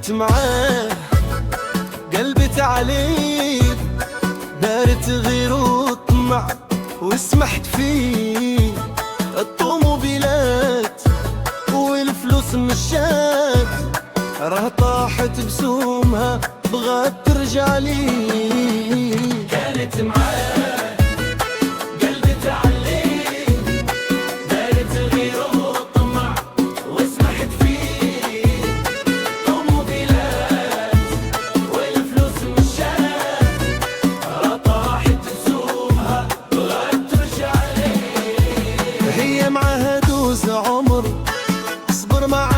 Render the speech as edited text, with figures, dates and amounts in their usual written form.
كانت معاه قلبت عليه، دارت غير وطمع وسمحت فيه. الطوموبيلات والفلوس مشات، راه طاحت بسومها بغات ترجع لي. كانت معاه قلبت عليه، دارت غير وطمع وسمحت فيه. طوموبيلات والفلوس مشات، راه طاحت بسومها بغات ترجع لي. هي معاها دوز عمر، اصبر معاها